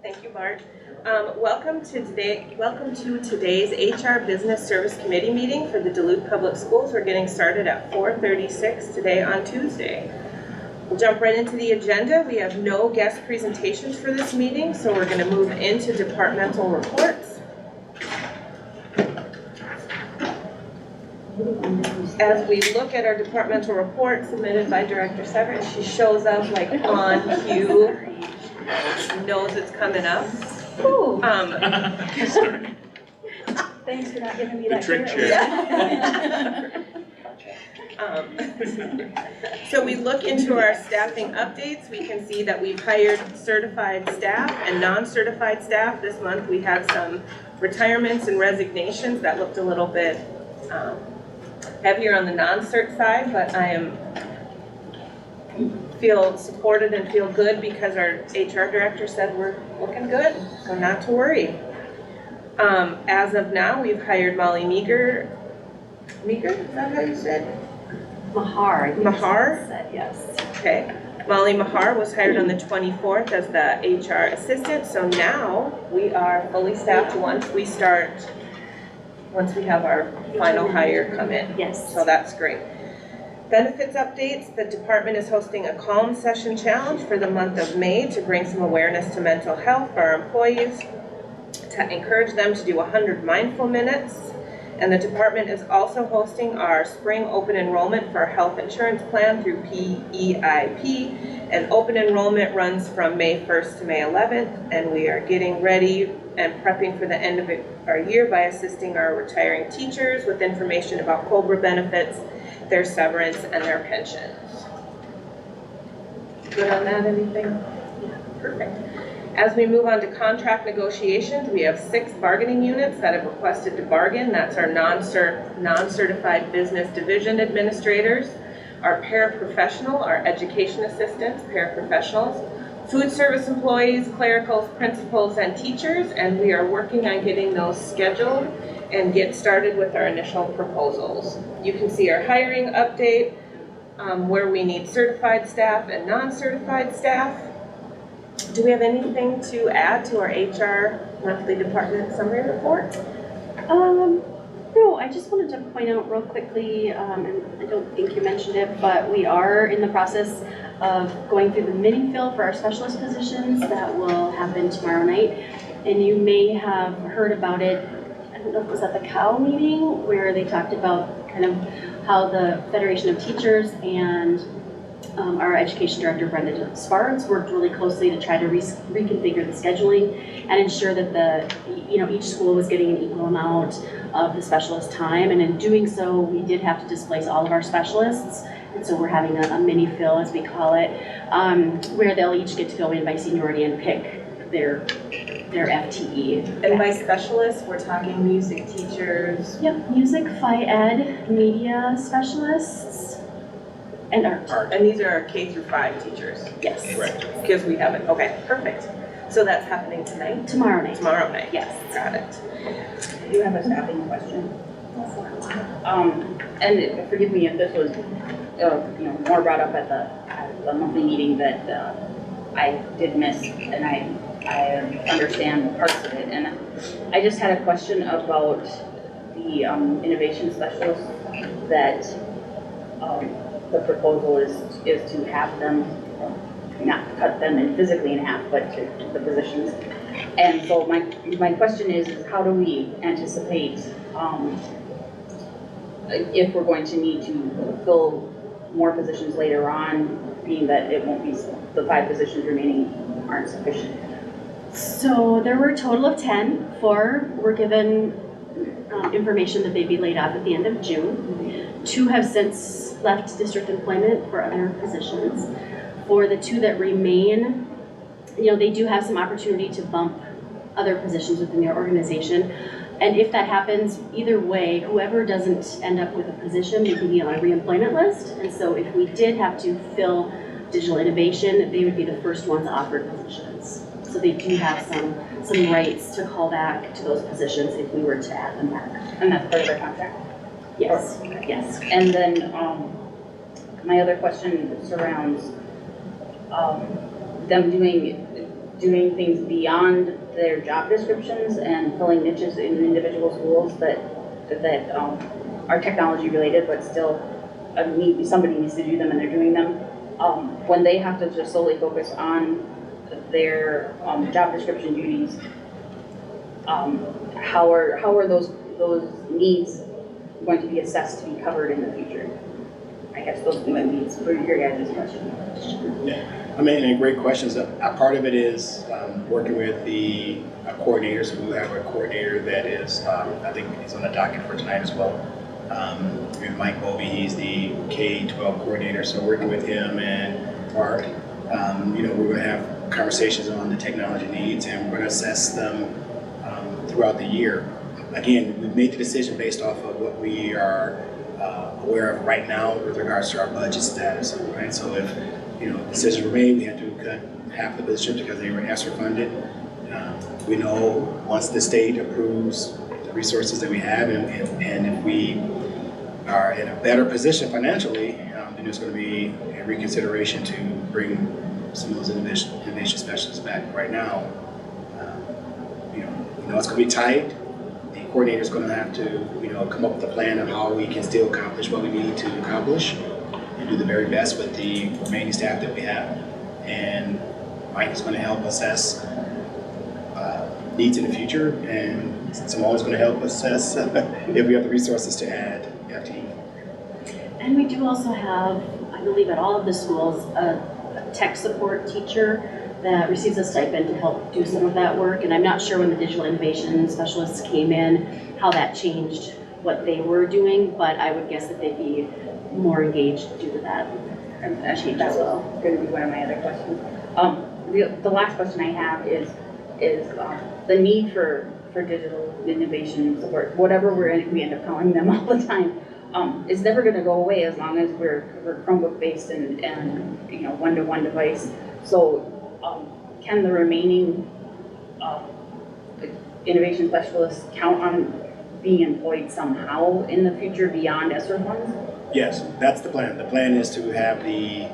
Thank you, Bart. Welcome to today's HR Business Service Committee meeting for the Duluth Public Schools. We're getting started at 4:36 today on Tuesday. We'll jump right into the agenda. We have no guest presentations for this meeting, so we're going to move into departmental reports. As we look at our departmental report submitted by Director Severance, she shows up like on cue. She knows it's coming up. Thanks for not giving me that trick chair. So we look into our staffing updates. We can see that we've hired certified staff and non-certified staff. This month we had some retirements and resignations that looked a little bit heavier on the non-cert side, but I feel supported and feel good because our HR director said we're looking good, so not to worry. As of now, we've hired Molly Meager, is that how you said? Mahar. Mahar? Said, yes. Okay. Molly Mahar was hired on the 24th as the HR assistant, so now we are fully staffed once we have our final hire come in. Yes. So that's great. Benefits updates, the department is hosting a Calm Session Challenge for the month of May to bring some awareness to mental health for our employees, to encourage them to do 100 mindful minutes. And the department is also hosting our spring open enrollment for our health insurance plan through PEIP. And open enrollment runs from May 1st to May 11th, and we are getting ready and prepping for the end of our year by assisting our retiring teachers with information about COBRA benefits, their severance, and their pensions. Good on that, anything? Yeah, perfect. As we move on to contract negotiations, we have 6 bargaining units that have requested to bargain. That's our non-certified business division administrators, our paraprofessional, our education assistants, paraprofessionals, food service employees, clericals, principals, and teachers, and we are working on getting those scheduled and get started with our initial proposals. You can see our hiring update, where we need certified staff and non-certified staff. Do we have anything to add to our HR monthly department summary report? No, I just wanted to point out real quickly, and I don't think you mentioned it, but we are in the process of going through the mini fill for our specialist positions. That will happen tomorrow night, and you may have heard about it. I don't know if it was at the COW meeting where they talked about kind of how the Federation of Teachers and our education director, Brenda Sparks, worked really closely to try to reconfigure the scheduling and ensure that each school was getting an equal amount of the specialist time. And in doing so, we did have to displace all of our specialists. And so we're having a mini fill, as we call it, where they'll each get to go in by seniority and pick their FTE. And by specialists, we're talking music teachers. Yep, music, phy ed, media specialists, and art. And these are our K through 5 teachers. Yes. Correct. Because we haven't, okay, perfect. So that's happening tonight? Tomorrow night. Tomorrow night. Yes. Got it. I do have a staffing question. And forgive me if this was, more brought up at the monthly meeting that I did miss, and I understand parts of it. And I just had a question about the innovation specialists that the proposal is to have them, not cut them in physically in half, but to the positions. And so my question is how do we anticipate if we're going to need to fill more positions later on, being that it won't be, the 5 positions remaining aren't sufficient? So there were a total of 10. 4 were given information that they'd be laid off at the end of June. 2 have since left district employment for other positions. For the 2 that remain, they do have some opportunity to bump other positions within their organization. And if that happens, either way, whoever doesn't end up with a position, they can be on a reemployment list. And so if we did have to fill digital innovation, they would be the first ones offered positions. So they do have some rights to call back to those positions if we were to add them back. And that's part of their contract? Yes, yes. And then my other question surrounds them doing doing things beyond their job descriptions and filling niches in individual schools that are technology related, but still somebody needs to do them and they're doing them. When they have to just solely focus on their job description duties, how are those needs going to be assessed to be covered in the future? I guess those are my needs for your guys' question. Yeah, I mean, and great questions. A part of it is working with the coordinators. We have a coordinator that is, I think he's on the docket for tonight as well. We have Mike Bovey, he's the K-12 coordinator, so working with him and Mark, we're going to have conversations on the technology needs and we're going to assess them throughout the year. Again, we've made the decision based off of what we are aware of right now with regards to our budget status, right? So if, decisions were made, we had to cut half the positions because they were ESSER funded. We know once the state approves the resources that we have and if we are in a better position financially, then there's going to be a reconsideration to bring some of those innovation specialists back. Right now, it's going to be tight. The coordinator is going to have to, come up with a plan of how we can still accomplish what we need to accomplish and do the very best with the remaining staff that we have. And Mike is going to help assess needs in the future, and Simone is going to help assess if we have the resources to add FTE. And we do also have, I believe at all of the schools, a tech support teacher that receives a stipend to help do some of that work. And I'm not sure when the digital innovation specialists came in, how that changed what they were doing, but I would guess that they'd be more engaged due to that. And actually, that's going to be one of my other questions. The last question I have is the need for digital innovation support, whatever we end up calling them all the time, is never going to go away as long as we're Chromebook based and one-to-one device. So can the remaining innovation specialists count on being employed somehow in the future beyond ESSER funds? Yes, that's the plan. The plan is to have the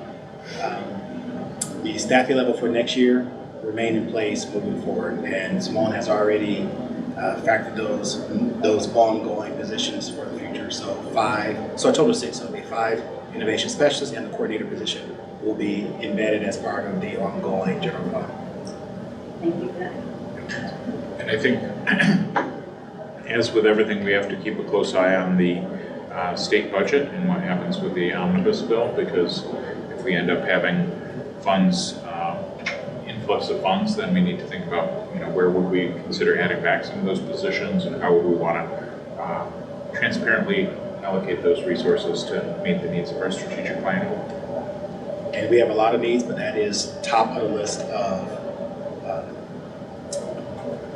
staffing level for next year remain in place moving forward. And Simone has already factored those ongoing positions for the future. So a total of 6. So it'll be 5 innovation specialists, and the coordinator position will be embedded as part of the ongoing general fund. Thank you for that. And I think, as with everything, we have to keep a close eye on the state budget and what happens with the omnibus bill, because if we end up having funds, influx of funds, then we need to think about, where would we consider adding back some of those positions and how would we want to transparently allocate those resources to meet the needs of our strategic planning. And we have a lot of needs, but that is top of the list of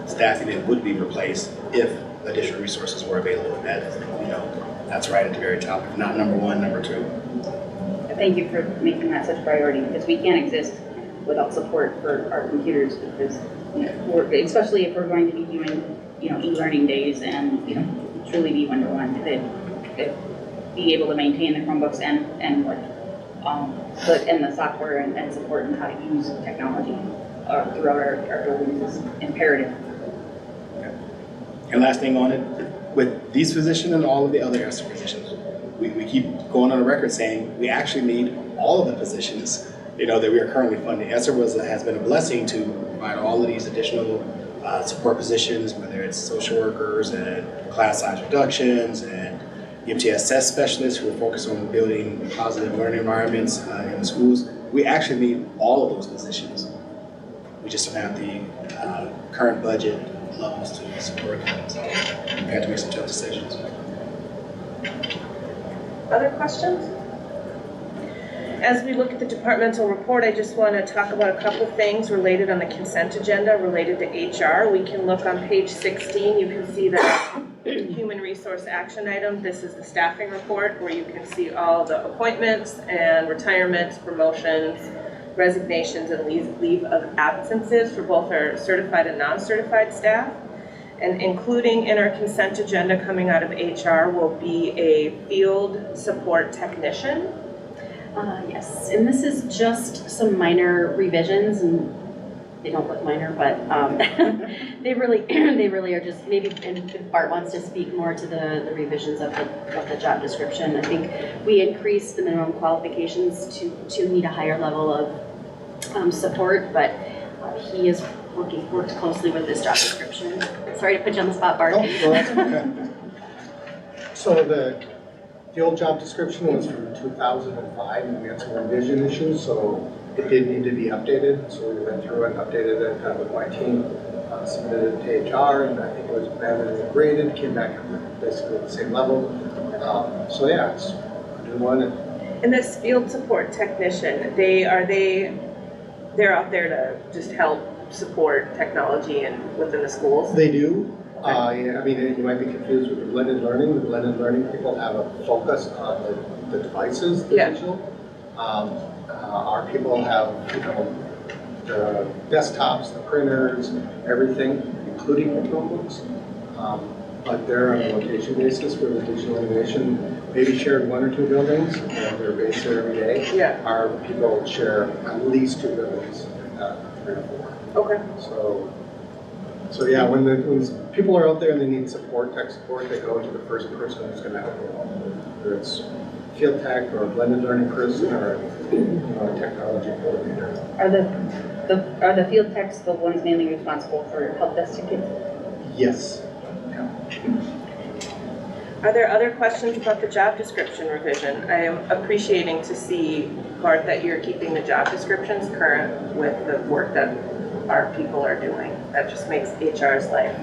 staffing that would be replaced if additional resources were available. That's right at the very top, if not number 1, number 2. Thank you for making that such a priority, because we can't exist without support for our computers, because especially if we're going to be doing e-learning days and truly be one-to-one, be able to maintain the Chromebooks and the software and support and how to use technology throughout our buildings is imperative. Okay. And last thing on it, with these positions and all of the other ESSER positions, we keep going on the record saying we actually need all of the positions that we are currently funding. ESSER has been a blessing to provide all of these additional support positions, whether it's social workers and class size reductions and MTSS specialists who are focused on building positive learning environments in the schools. We actually need all of those positions. We just don't have the current budget levels to support them, so we've had to make some tough decisions. Other questions? As we look at the departmental report, I just want to talk about a couple things related on the consent agenda related to HR. We can look on page 16. You can see the human resource action item. This is the staffing report where you can see all the appointments and retirements, promotions, resignations, and leave of absences for both our certified and non-certified staff. And including in our consent agenda coming out of HR will be a field support technician. Yes, and this is just some minor revisions, and they don't look minor, but they really, they really are just, maybe, and if Bart wants to speak more to the revisions of the job description, I think we increased the minimum qualifications to meet a higher level of support, but he is worked closely with this job description. Sorry to put you on the spot, Bart. Oh, well, that's okay. So the old job description was from 2005, and we had some revision issues, so it did need to be updated. So we went through and updated it with my team, submitted it to HR, and I think it was evaluated and graded, came back at basically the same level. So yeah, it's a new one. And this field support technician, they're out there to just help support technology and within the schools? They do. Yeah, I mean, you might be confused with the blended learning. The blended learning people have a focus on the devices, the Yeah. digital. Our people have, you know, the desktops, the printers, everything, including the notebooks. But they're on a location basis where the digital innovation maybe shared 1 or 2 buildings, and they're based there every day. Yeah. Our people share at least 2 buildings, if not 3 or 4. Okay. So yeah, when people are out there and they need support, tech support, they go to the first person who's going to help them, whether it's field tech or a blended learning person or a technology coordinator. Are the field techs the ones mainly responsible for help desk tickets? Yes. Are there other questions about the job description revision? I am appreciating to see, Bart, that you're keeping the job descriptions current with the work that our people are doing. That just makes HR's life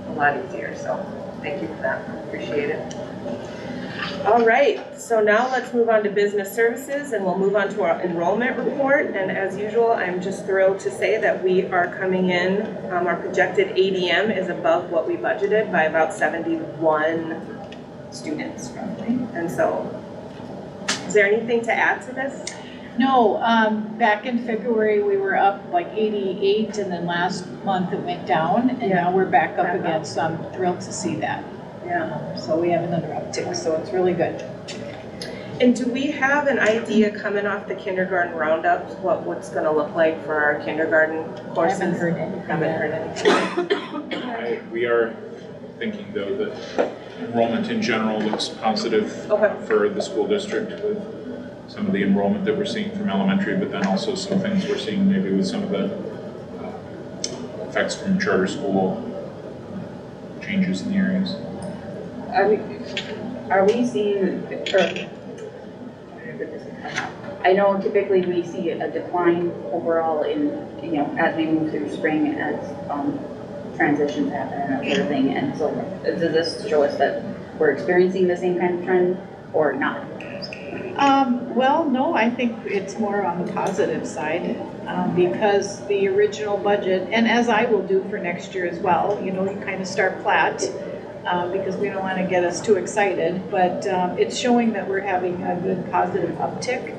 a lot easier, so thank you for that, appreciate it. All right, so now let's move on to business services, and we'll move on to our enrollment report. And as usual, I'm just thrilled to say that we are coming in, our projected ADM is above what we budgeted by about 71 students roughly. And so, is there anything to add to this? No, back in February, we were up like 88, and then last month it went down, and now we're back up again, so I'm thrilled to see that. Yeah. So we have another uptick, so it's really good. And do we have an idea coming off the kindergarten roundups, what's gonna look like for our kindergarten I courses? haven't heard anything. Haven't heard anything. We are thinking though that enrollment in general looks positive Okay. for the school district with some of the enrollment that we're seeing from elementary, but then also some things we're seeing maybe with some of the effects from charter school changes in the areas. Are we seeing, I know typically we see a decline overall in, as we move through spring, as transitions happen and that sort of thing. And so does this show us that we're experiencing the same kind of trend or not? Well, no, I think it's more on the positive side, because the original budget, and as I will do for next year as well, you kind of start flat, because we don't want to get us too excited, but it's showing that we're having a good positive uptick.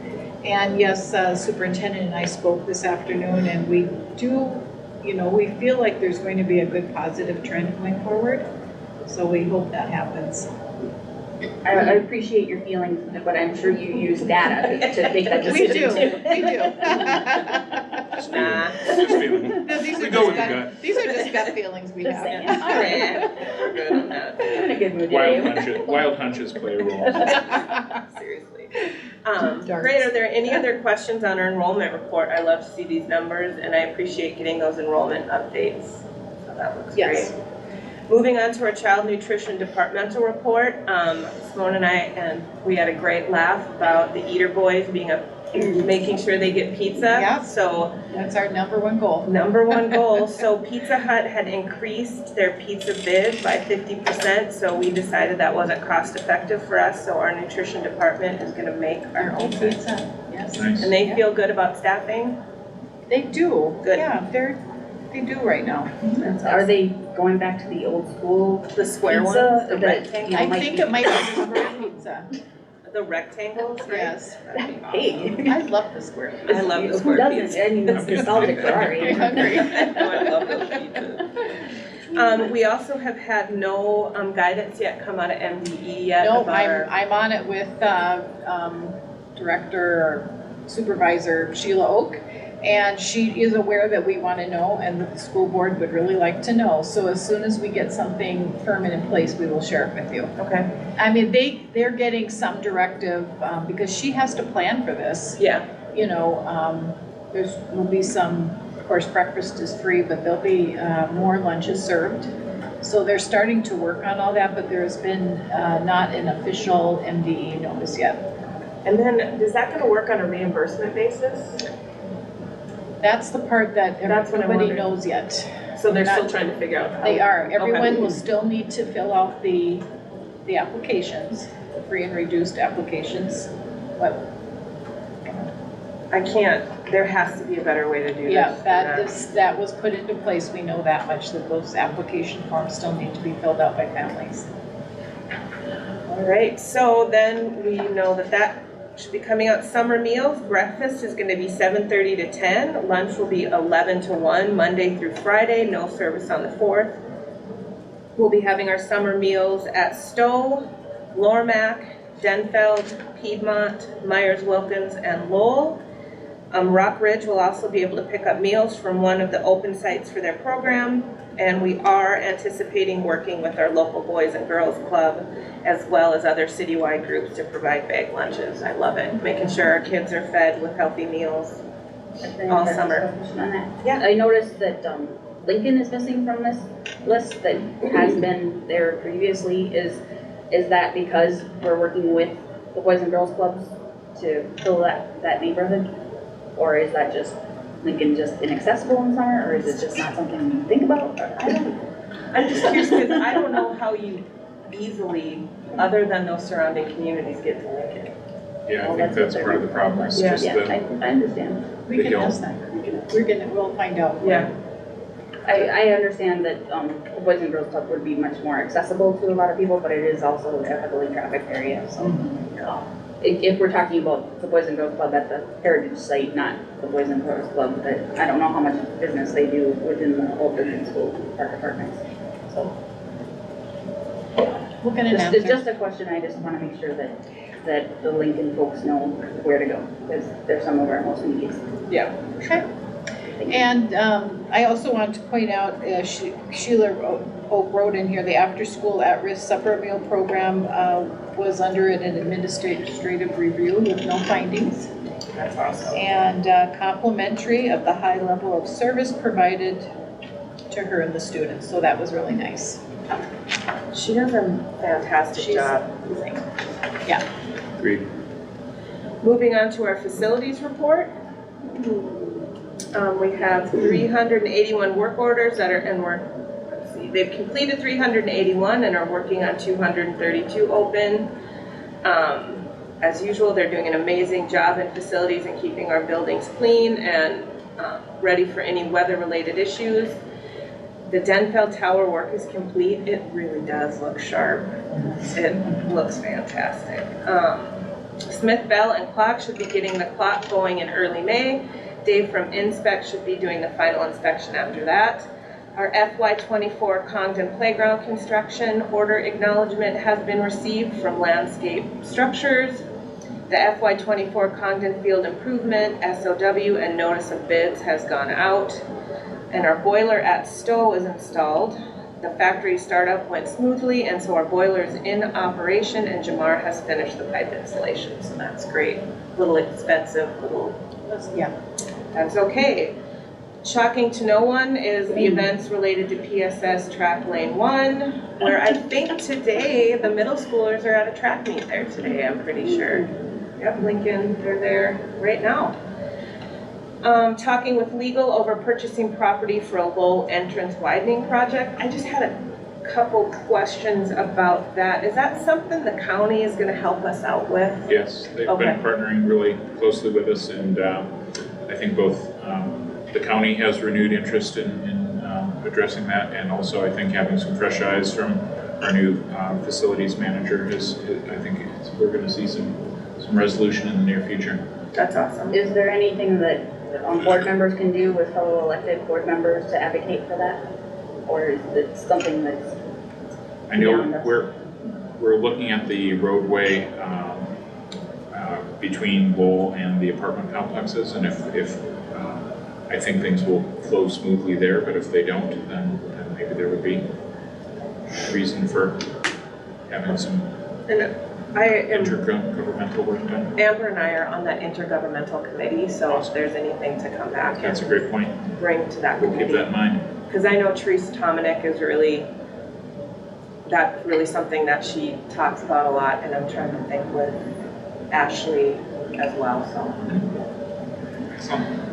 And yes, Superintendent and I spoke this afternoon, and we do, we feel like there's going to be a good positive trend going forward, so we hope that happens. I appreciate your feelings, but I'm sure you use data to make that We decision do, too. we do. Nah. Just feeling. No, these We are go just with the gut, gut. these are just gut feelings we Just have. saying. All right, we're good on that. I'm in a good mood Wild today. hunches play a role. Seriously. Darts. Great, are there any other questions on our enrollment report? I love to see these numbers, and I appreciate getting those enrollment updates. So that looks Yes. great. Moving on to our child nutrition departmental report, Simone and we had a great laugh about the Eater Boys making sure they get pizza. Yeah. So That's our #1 goal. number one goal. So Pizza Hut had increased their pizza bid by 50%, so we decided that wasn't cost effective for us, so our nutrition department is gonna make our own pizza. Pizza, yes. Nice. And they feel good about staffing? They do. Good. Yeah, they do right now. Are they going back to the old school The square pizza? ones, the that, rectangles? I might think be- it might be the square pizza. The rectangles, right? Yes. That'd be Hey. I love the square pizza. I love the Who square doesn't? pizza. I mean, it's nostalgic for our You're age. hungry. Oh, I love those pizzas. We also have had no guidance yet come out of MDE yet No, about our. I'm on it with Director or Supervisor Sheila Oak, And she is aware that we want to know and that the school board would really like to know. So as soon as we get something firm and in place, we will share it with you. Okay. I mean, they're getting some directive, because she has to plan for this. Yeah. You know, will be some, of course, breakfast is free, but there'll be more lunches served. So they're starting to work on all that, but there's been not an official MDE notice yet. And then, is that gonna work on a reimbursement basis? That's the part that That's what I'm everybody wondering. knows yet. So they're Not- still trying to figure out how. They are. Okay. Everyone will still need to fill out the applications, the free and reduced applications. But I can't, there has to be a better way to do this. yeah, than that was put into place. We know that much, that those application forms still need to be filled out by families. All right, so then we know that should be coming out. Summer meals, breakfast is gonna be 7:30 to 10. Lunch will be 11 to 1, Monday through Friday, no service on the 4th. We'll be having our summer meals at Stowe, Lormac, Denfeld, Piedmont, Myers Wilkins, and Lowell. Rock Ridge will also be able to pick up meals from one of the open sites for their program. And we are anticipating working with our local Boys and Girls Club as well as other citywide groups to provide bag lunches. I love it, making sure our kids are fed with healthy meals. All summer. Yeah. I noticed that Lincoln is missing from this list that has been there previously. Is that because we're working with the Boys and Girls Clubs to fill that neighborhood? Or is that just Lincoln just inaccessible in summer, or is it just not something you think about? I'm just curious because I don't know how you easily, other than those surrounding communities, get to Lincoln. Yeah, I Well, think that's that's what part of the problem, it's Yeah. just Yeah, the, I understand. We The can hill. ask that. We'll find out. Yeah. I understand that the Boys and Girls Club would be much more accessible to a lot of people, but it is also a heavily trafficked area, so. If we're talking about the Boys and Girls Club at the Heritage site, not the Boys and Girls Club, that I don't know how much business they do within the old building school park departments. So We'll get an it's answer. just a question, I just want to make sure that the Lincoln folks know where to go, because they're some of our most needy. Yeah. Okay. And I also want to point out, Sheila Oak wrote in here, the after-school at-risk supper meal program was under an administrative review with no findings. That's awesome. And complimentary of the high level of service provided to her and the students. So that was really nice. She does a fantastic She's job. amazing. Yeah. agreed. Moving on to our facilities report. We have 381 work orders that are, and let's see, they've completed 381 and are working on 232 open. As usual, they're doing an amazing job in facilities and keeping our buildings clean and ready for any weather-related issues. The Denfeld Tower work is complete. It really does look sharp. It looks fantastic. Smith Bell and Clock should be getting the clock going in early May. Dave from Inspect should be doing the final inspection after that. Our FY24 Congdon Playground construction order acknowledgement has been received from Landscape Structures. The FY24 Congdon Field Improvement SOW and notice of bids has gone out. And our boiler at Stowe is installed. The factory startup went smoothly, and so our boiler is in operation, and Jamar has finished the pipe installation, so that's great. Little expensive, Yeah. that's okay. Shocking to no one is the events related to PSS Track Lane 1, where I think today the middle schoolers are at a track meet there today, I'm pretty sure. Yep, Lincoln, they're there right now. Talking with legal over purchasing property for a low entrance widening project. I just had a couple questions about that. Is that something the county is gonna help us out with? Yes, they've Okay. been partnering really closely with us, and I think both the county has renewed interest in addressing that, and also I think having some fresh eyes from our new facilities manager I think we're going to see some resolution in the near future. That's awesome. Is there anything that board members can do with fellow elected board members to advocate for that? Or is it something that's I know beyond us? we're looking at the roadway between Lowell and the apartment complexes, and if I think things will flow smoothly there, but if they don't, then maybe there would be reason for having some And I am, intergovernmental work done. Amber and I are on that intergovernmental committee, so if there's anything to come back That's a and great point. bring to that We'll keep committee. that in mind. Because I know Teresa Tominick is really, that's really something that she talks about a lot, and I'm trying to think with Ashley as well, so. Excellent.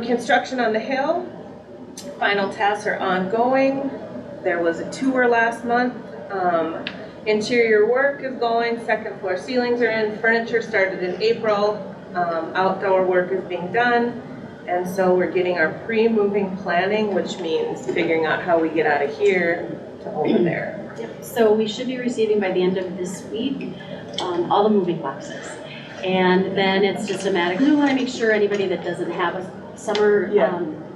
Construction on the Hill, final tasks are ongoing. There was a tour last month. Interior work is going, second floor ceilings are in, furniture started in April, outdoor work is being done. And so we're getting our pre-moving planning, which means figuring out how we get out of here to over there. Yep. So we should be receiving by the end of this week, all the moving boxes. And then it's just a matter, we want to make sure anybody that doesn't have a summer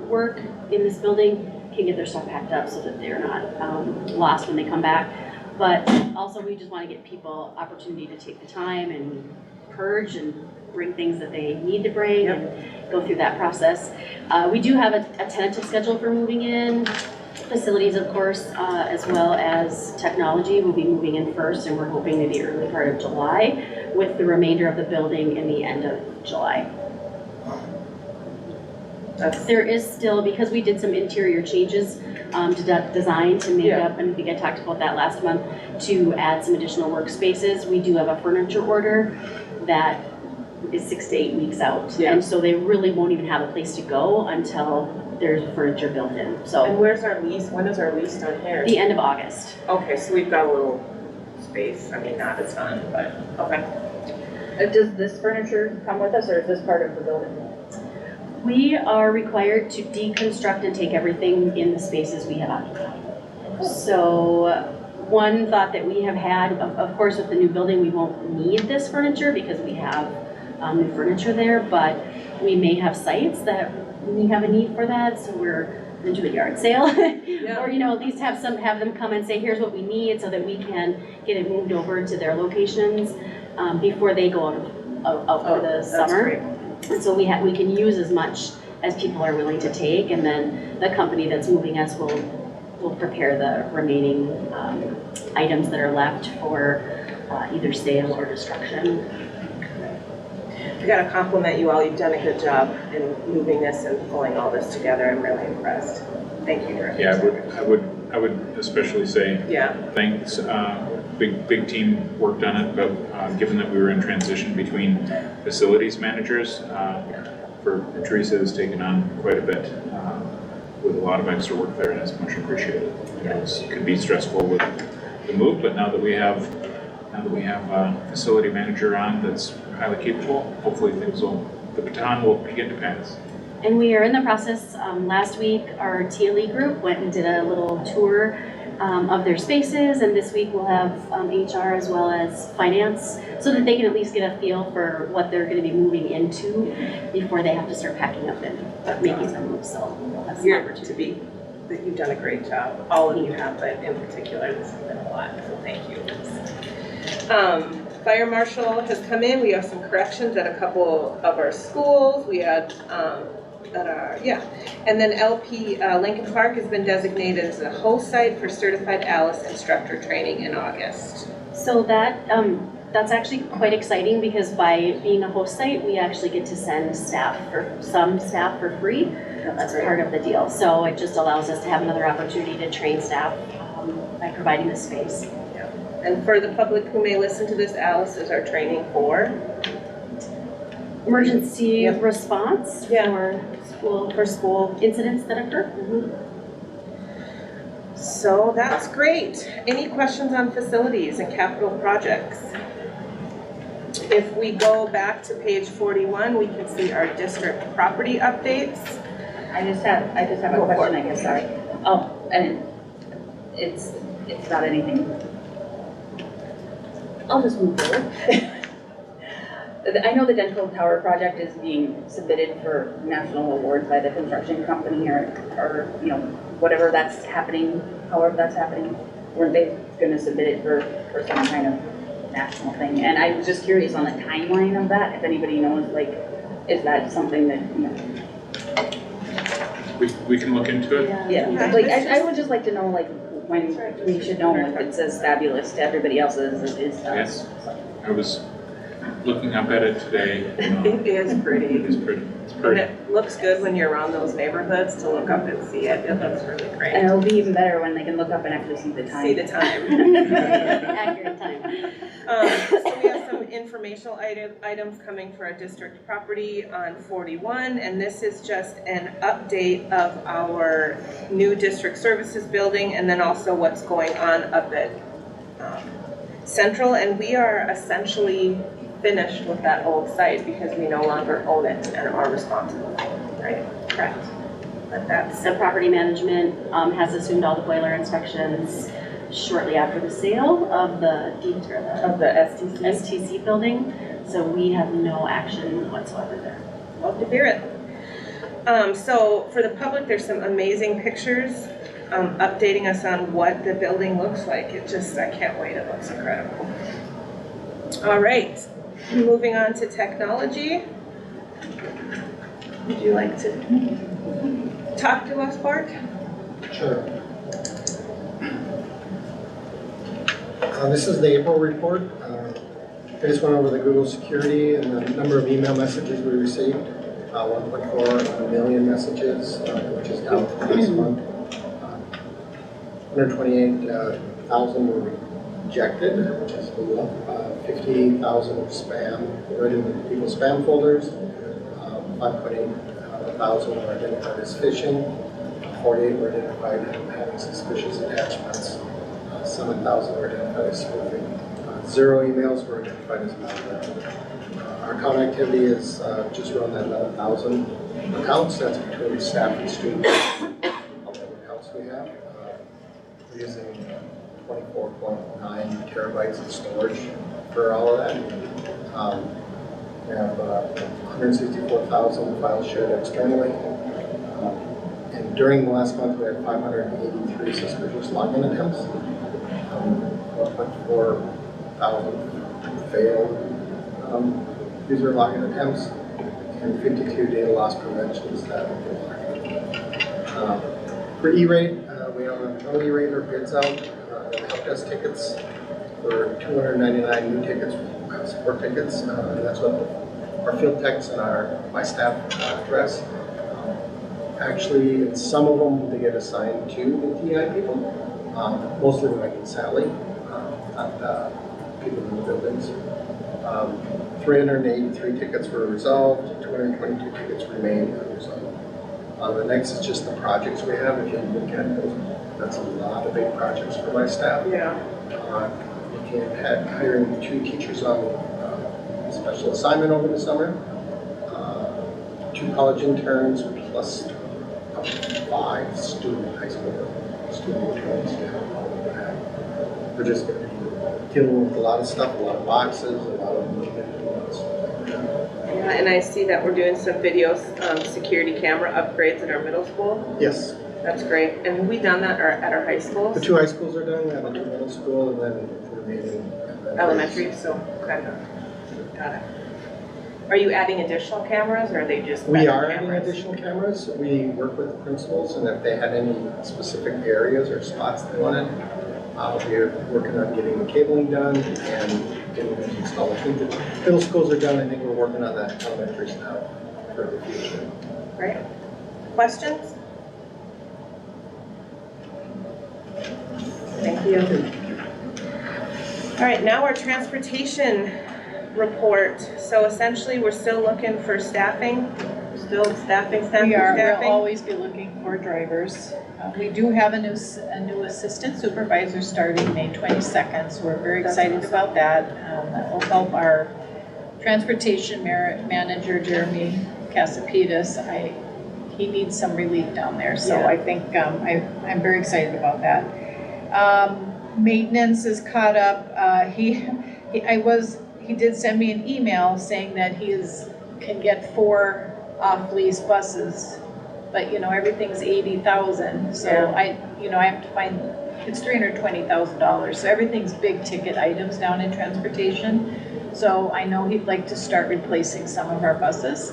work in this building can get their stuff packed up so that they're not lost when they come back. But also we just want to get people opportunity to take the time and purge and bring things that they need to bring and go through that process. We do have a tentative schedule for moving in. Facilities, of course, as well as technology will be moving in first, and we're hoping to the early part of July, with the remainder of the building in the end of July. There is still, because we did some interior changes to design to make up, and I think I talked about that last month, to add some additional workspaces. We do have a furniture order that is 6 to 8 weeks out. And so they really won't even have a place to go until there's furniture built in. And So where's our lease? When is our lease done here? the end of August. Okay, so we've got a little space. I mean, not a ton, but okay. Does this furniture come with us, or is this part of the building? We are required to deconstruct and take everything in the spaces we have occupied. So one thought that we have had, of course with the new building, we won't need this furniture because we have new furniture there, but we may have sites that we have a need for that, so we're gonna do a yard sale. Or, you know, at least have them come and say, here's what we need, so that we can get it moved over to their locations before they go out for the summer. And so we can use as much as people are willing to take, and then the company that's moving us will prepare the remaining items that are left for either sale or destruction. I gotta compliment you all. You've done a good job in moving this and pulling all this together. I'm really impressed. Thank you, Director. Yeah, I would especially say thanks. Big team worked on it, but given that we were in transition between facilities managers, for Teresa has taken on quite a bit with a lot of extra work there, and it's much appreciated. It could be stressful with the move, but now that we have a facility manager on that's highly capable, hopefully the baton will begin to pass. And we are in the process. Last week, our TLE group went and did a little tour of their spaces, and this week we'll have HR as well as finance, so that they can at least get a feel for what they're going to be moving into before they have to start packing up and making some moves. So that's an opportunity. That you've done a great job. All of you have, but in particular, this has been a lot, so thank you. Fire marshal has come in. We have some corrections at a couple of our schools. We had and then LP Lincoln Park has been designated as a host site for certified ALICE instructor training in August. So that's actually quite exciting, because by being a host site, we actually get to send some staff for free. That's part of the deal. So it just allows us to have another opportunity to train staff by providing the space. Yeah. And for the public who may listen to this, ALICE is our training for emergency response for school incidents that occur. So that's great. Any questions on facilities and capital projects? If we go back to page 41, we can see our district property updates. I just have a question, I guess, sorry. Oh, and it's not anything. I'll just move forward. I know the Dental Tower project is being submitted for national awards by the construction company, or you know, whatever that's happening, however that's happening. Weren't they gonna submit it for some kind of national thing? And I was just curious on the timeline of that, if anybody knows, like, is that something that, you know? We can look into it. Yeah, Yeah. like, I would just like to know, like, when we should know if it says fabulous to everybody else's is. Yes. I was looking up at it today. It is pretty. It's pretty. It's And pretty. it looks good when you're around those neighborhoods to look up and see it. It looks really And great. it'll be even better when they can look up and actually see the time. See the time. Accurate time. So we have some informational items coming for our district property on 41, and this is just an update of our new district services building, and then also what's going on up at Central, and we are essentially finished with that old site because we no longer own it and are responsible, right? Correct. But that's, The property management has assumed all the boiler inspections shortly after the sale of the of the STC. STC building, so we have no action whatsoever there. Love to hear it. So for the public, there's some amazing pictures updating us on what the building looks like. It just, I can't wait, it looks incredible. All right, moving on to technology. Would you like to talk to us, Bart? Sure. This is the April report. I just went over the Google security and the number of email messages we received. 1.4 million messages, which is down from last month. 128,000 were rejected, which is low. 50,000 were spam, right in people's spam folders. 5.8 thousand were identified as phishing. 48 were identified as having suspicious attachments. 7,000 were identified as spoofing. 0 emails were identified as malware. Our account activity is just around that 11,000 accounts. That's between staff and students. All the accounts we have. We're using 24.9 terabytes of storage for all of that. We have 164,000 files shared externally. And during the last month, we had 583 suspicious login attempts. 1.4 thousand failed user login attempts, and 52 data loss preventions that for E-rate, we have no E-rate or bids out. The help desk tickets for 299 new tickets, support tickets, and that's what our field techs and my staff address. Actually, in some of them, they get assigned to the TI people. Mostly when I get Sally, not people in the buildings. 383 tickets were resolved, 222 tickets remain unresolved. The next is just the projects we have. If you look at those, that's a lot of big projects for my staff. Yeah. Looking at hiring 2 teachers on special assignment over the summer, 2 college interns, plus 5 high school student interns to help all of that. We're just going to be dealing with a lot of stuff, a lot of boxes, a lot of movement. Yeah, and I see that we're doing some video security camera upgrades at our middle school. Yes, That's great. And have we done that at our high schools? the 2 high schools are done. We have the 2 middle school, and then the remaining Elementary, so, okay. Got it. Are you adding additional cameras, or are they just We better are adding cameras? additional cameras. We work with the principals, and if they had any specific areas or spots they wanted, we're working on getting the cabling done and getting them installed. I think the middle schools are done. I think we're working on that elementary stuff for the future. Great. Questions? Thank you. All right, now our transportation report. So essentially, we're still looking for staffing, We are, we'll always be looking for drivers. We do have a new assistant supervisor starting May 22nd, so we're very excited about that. That will help our transportation manager, Jeremy Casapidis. He needs some relief down there, so Yeah. I think I'm very excited about that. Maintenance is caught up. He did send me an email saying that can get 4 off-lease buses, but everything's 80,000, so Yeah. I have to find, it's $320,000, so everything's big ticket items down in transportation. So I know he'd like to start replacing some of our buses.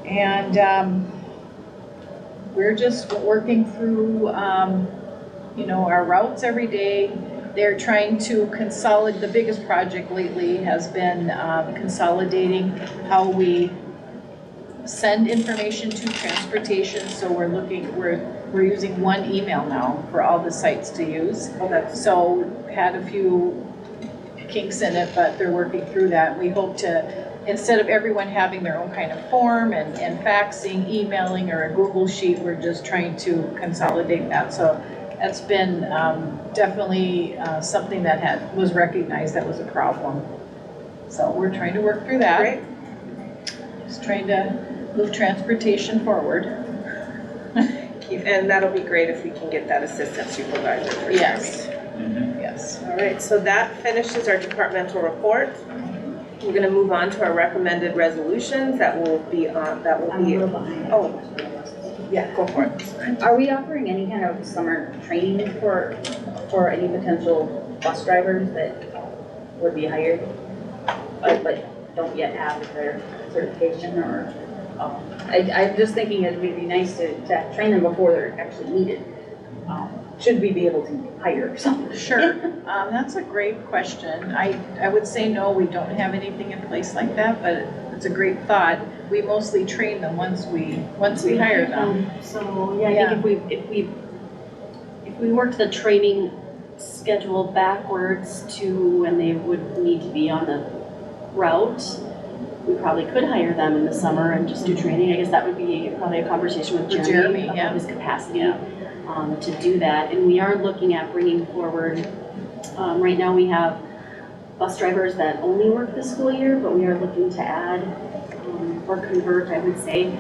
And we're just working through, our routes every day. They're trying to consolidate, the biggest project lately has been consolidating how we send information to transportation. So we're using one email now for all the sites to use. Okay. So had a few kinks in it, but they're working through that. We hope to, instead of everyone having their own kind of form and faxing, emailing, or a Google Sheet, we're just trying to consolidate that. So that's been definitely something that was recognized that was a problem. So we're trying to work through that. Great. Just trying to move transportation forward. And that'll be great if we can get that assistant supervisor for Yes, Mhm. yes. All right, so that finishes our departmental report. We're gonna move on to our recommended resolutions that will be, oh, yeah, go for it. Are we offering any kind of summer training for any potential bus drivers that would be hired, but don't yet have their certification or? I'm just thinking it'd be nice to train them before they're actually needed. Should we be able to hire someone? Sure, that's a great question. I would say no, we don't have anything in place like that, but it's a great thought. We mostly train them once we hire them. So, yeah, I think if we worked the training schedule backwards to when they would need to be on the route, we probably could hire them in the summer and just do training. I guess that would be probably a conversation with Jeremy yeah. about his capacity Yeah. to do that. And we are looking at bringing forward, right now we have bus drivers that only work this school year, but we are looking to add or convert, I would say,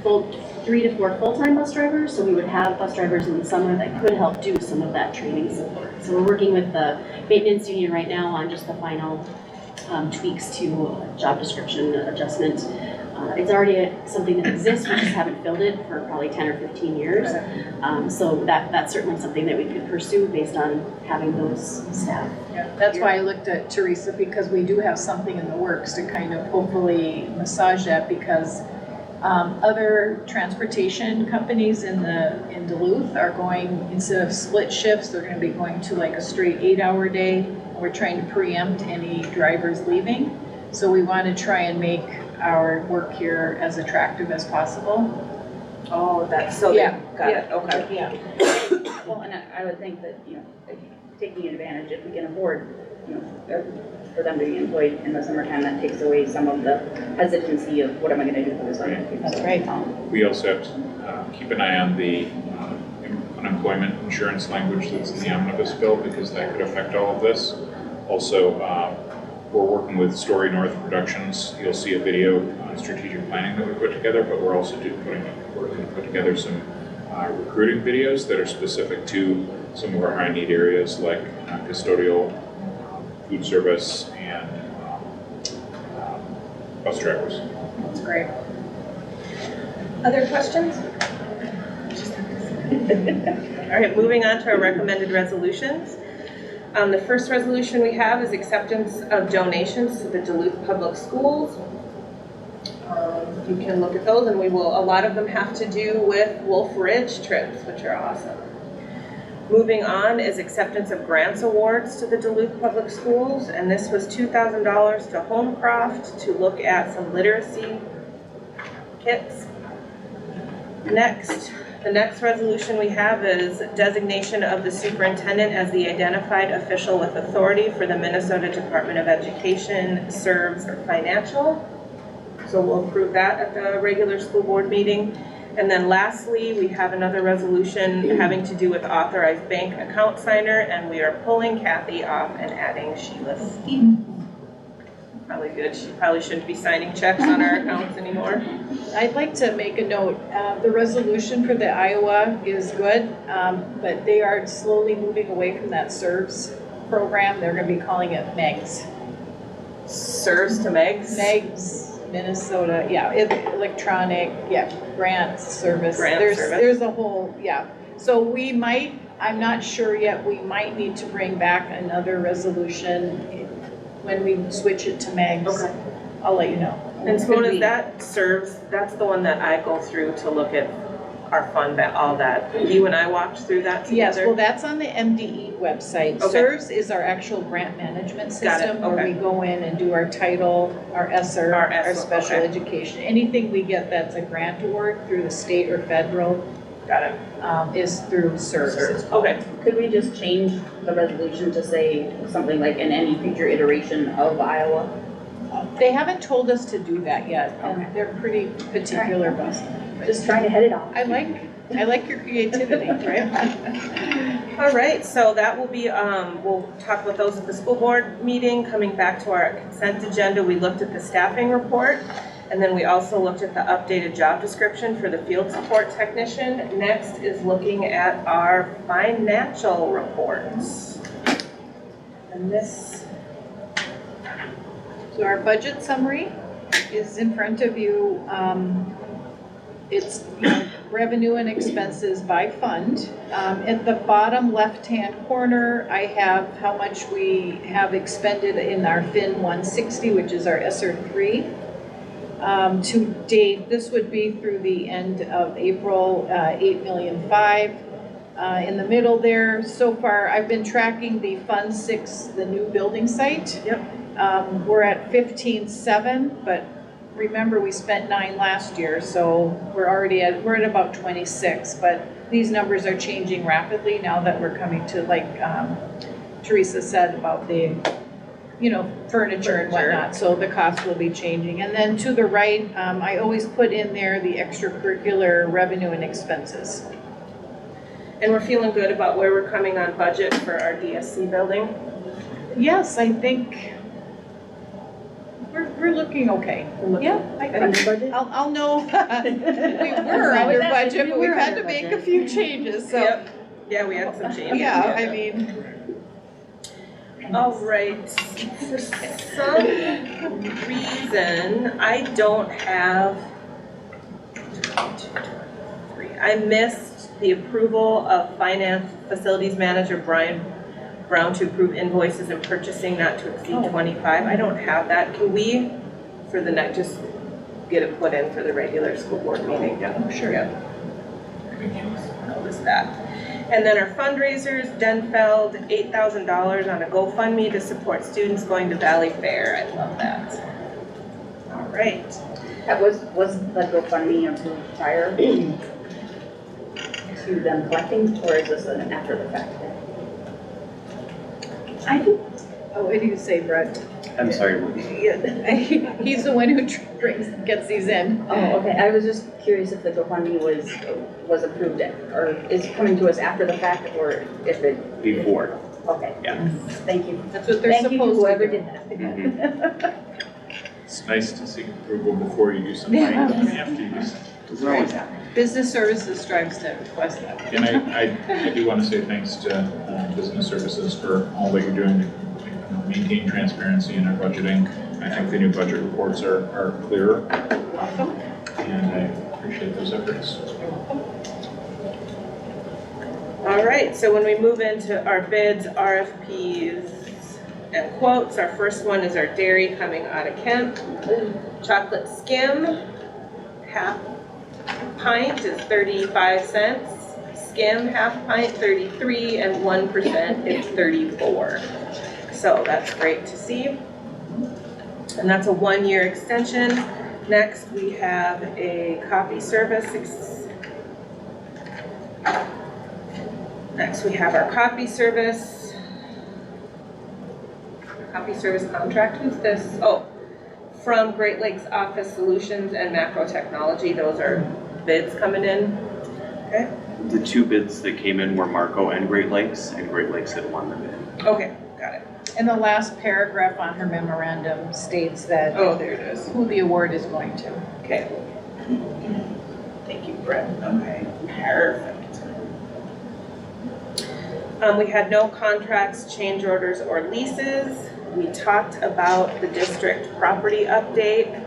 3 to 4 full-time bus drivers. So we would have bus drivers in the summer that could help do some of that training support. So we're working with the maintenance union right now on just the final tweaks to job description adjustment. It's already something that exists, we just haven't filled it for probably 10 or 15 years. So that's certainly something that we could pursue based on having those staff. Yeah, that's why I looked at Teresa, because we do have something in the works to kind of hopefully massage that, because other transportation companies in Duluth are going, instead of split shifts, they're gonna be going to like a straight 8-hour day. We're trying to preempt any drivers leaving. So we want to try and make our work here as attractive as possible. Oh, that's, so, Yeah, got it, okay. Yeah. Well, and I would think that, taking advantage, if we can afford, for them to be employed in the summertime, that takes away some of the hesitancy of what am I gonna do for the summer? That's right. We also have to keep an eye on the unemployment insurance language that's in the omnibus bill, because that could affect all of this. Also, we're working with Story North Productions. You'll see a video on strategic planning that we put together, but we're also going to put together some recruiting videos that are specific to some of our high need areas like custodial, food service, and bus drivers. That's great. Other questions? All right, moving on to our recommended resolutions. The first resolution we have is acceptance of donations to the Duluth Public Schools. You can look at those, and a lot of them have to do with Wolf Ridge trips, which are awesome. Moving on is acceptance of grants awards to the Duluth Public Schools, and this was $2,000 to Homecroft to look at some literacy kits. The next resolution we have is designation of the superintendent as the identified official with authority for the Minnesota Department of Education serves financial. So we'll approve that at the regular school board meeting. And then lastly, we have another resolution having to do with authorized bank account signer, and we are pulling Kathy off and adding Sheila Ski. Probably good. She probably shouldn't be signing checks on our accounts anymore. I'd like to make a note. The resolution for the Iowa is good, but they are slowly moving away from that SERVS program. They're going to be calling it MEGS. Serves to Megs. MEGS, Minnesota, electronic, grant service. Grant There's service. a whole, So we might, I'm not sure yet, we might need to bring back another resolution when we switch it to MEGS. Okay. I'll let you know. And Simona, that serves, that's the one that I go through to look at our fund, all that. You and I walked through that Yes, together. well, that's on the MDE website. Okay. SERVS is our actual grant management Got it, system where okay. we go in and do our title, our ESSER, Our our ESSER, special okay. education. Anything we get that's a grant award through the state or federal Got it. is through SERVS. It's called. Okay, Could we just change the resolution to say something like in any future iteration of Iowa? They haven't told us to do that yet, Okay. and they're pretty particular about it. Just trying to head it off. I like your creativity, right? all right, so that will be, we'll talk about those at the school board meeting. Coming back to our consent agenda, we looked at the staffing report, and then we also looked at the updated job description for the field support technician. Next is looking at our financial reports. And this, So our budget summary is in front of you. It's revenue and expenses by fund. At the bottom left-hand corner, I have how much we have expended in our FIN 160, which is our ESSER 3. To date, this would be through the end of April, 8,000,005. In the middle there, so far, I've been tracking the Fund 6, the new building site. Yep. We're at 15,700, but remember, we spent 9 last year, so we're at about 26. But these numbers are changing rapidly now that we're coming to, like Teresa said, about the, furniture and whatnot, so the cost will be changing. And then to the right, I always put in there the extracurricular revenue and expenses. and we're feeling good about where we're coming on budget for our DSC building. Yes, I think we're looking okay. Yeah, Under budget? I'll know. We were under budget, but we've had to make a few changes, so. Yep, yeah, we had some changes. Yeah, I mean, All right, for some reason, I don't have, I missed the approval of finance facilities manager Brian Brown to approve invoices and purchasing not to exceed 25. I don't have that. Can we, for the next, just get it put in for the regular school board meeting? Yeah, sure. Yeah. Notice that. And then our fundraisers, Denfeld, $8,000 on a GoFundMe to support students going to Valley Fair. I love that. All right. That was the GoFundMe approved prior to them collecting, or is this an after the fact thing? I think, what do you say, Brett? I'm sorry. He's the one who gets these in. Oh, okay, I was just curious if the GoFundMe was approved or is coming to us after the fact, or if it. Before. Okay. Yeah. Thank you. That's what they're Thank you to supposed to whoever do. did that. It's nice to seek approval before you do something, Yeah. than after you do something. Doesn't always happen. Business Services strives to request that. And I do want to say thanks to Business Services for all that you're doing to maintain transparency in our budgeting. I think the new budget reports are clearer. And I appreciate those efforts. All right, so when we move into our bids, RFPs, and quotes, our first one is our dairy coming out of Kent. Chocolate skim, half pint is 35 cents. Skim half pint, 33, and 1% is 34. So that's great to see. And that's a 1-year extension. Next, we have a copy service. Next, we have our copy service contract. Who's this? Oh, from Great Lakes Office Solutions and Macro Technology. Those are bids coming in. Okay. The 2 bids that came in were Marco and Great Lakes had won the bid. Okay, got it. And the last paragraph on her memorandum states that Oh, there it is. who the award is going to. Okay. Thank you, Brett. Okay, perfect. We had no contracts, change orders, or leases. We talked about the district property update.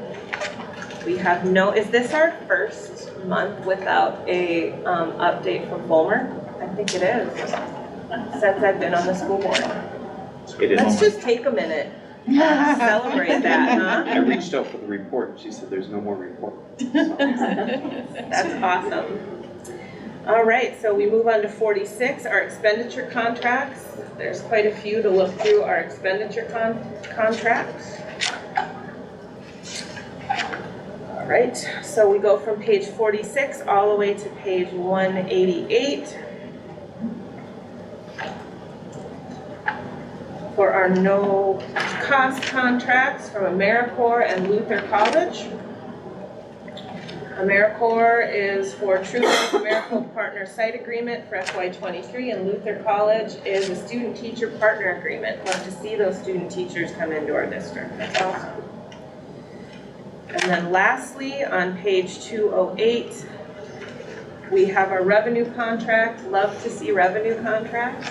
We have no, is this our first month without a update from Fulmer? I think it is, since I've been on the school board. It is. Let's just take a minute, celebrate that, huh? I reached out for the report. She said there's no more report. So, That's awesome. All right, so we move on to 46, our expenditure contracts. There's quite a few to look through our expenditure contracts. All right, so we go from page 46 all the way to page 188. For our no cost contracts from AmeriCorps and Luther College. AmeriCorps is for Truman's AmeriCorps Partner Site Agreement for FY23, and Luther College is a student teacher partner agreement. Love to see those student teachers come into our district. That's awesome. And then lastly, on page 208, we have our revenue contract. Love to see revenue contracts.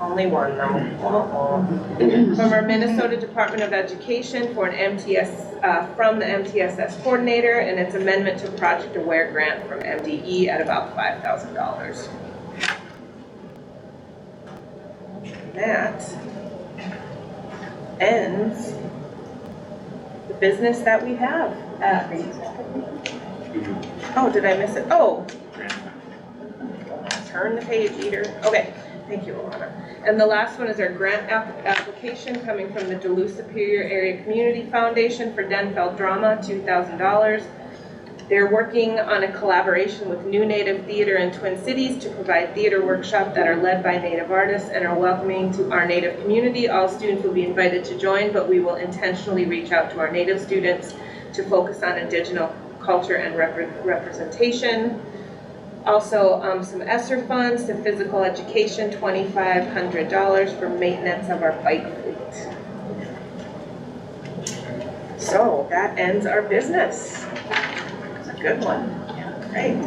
Only one though. From our Minnesota Department of Education for an MTS, from the MTSS coordinator, and its amendment to Project Aware grant from MDE at about $5,000. That ends the business that we have. Oh, did I miss it? Oh, turn the page, Eater. Okay. Thank you, Alana. And the last one is our grant application coming from the Duluth Superior Area Community Foundation for Denfeld Drama, $2,000. They're working on a collaboration with New Native Theater in Twin Cities to provide theater workshops that are led by Native artists and are welcoming to our Native community. All students will be invited to join, but we will intentionally reach out to our Native students to focus on Indigenous culture and representation. Also, some ESSER funds to physical education, $2,500 for maintenance of our bike fleet. So that ends our business. It's a good one. Great.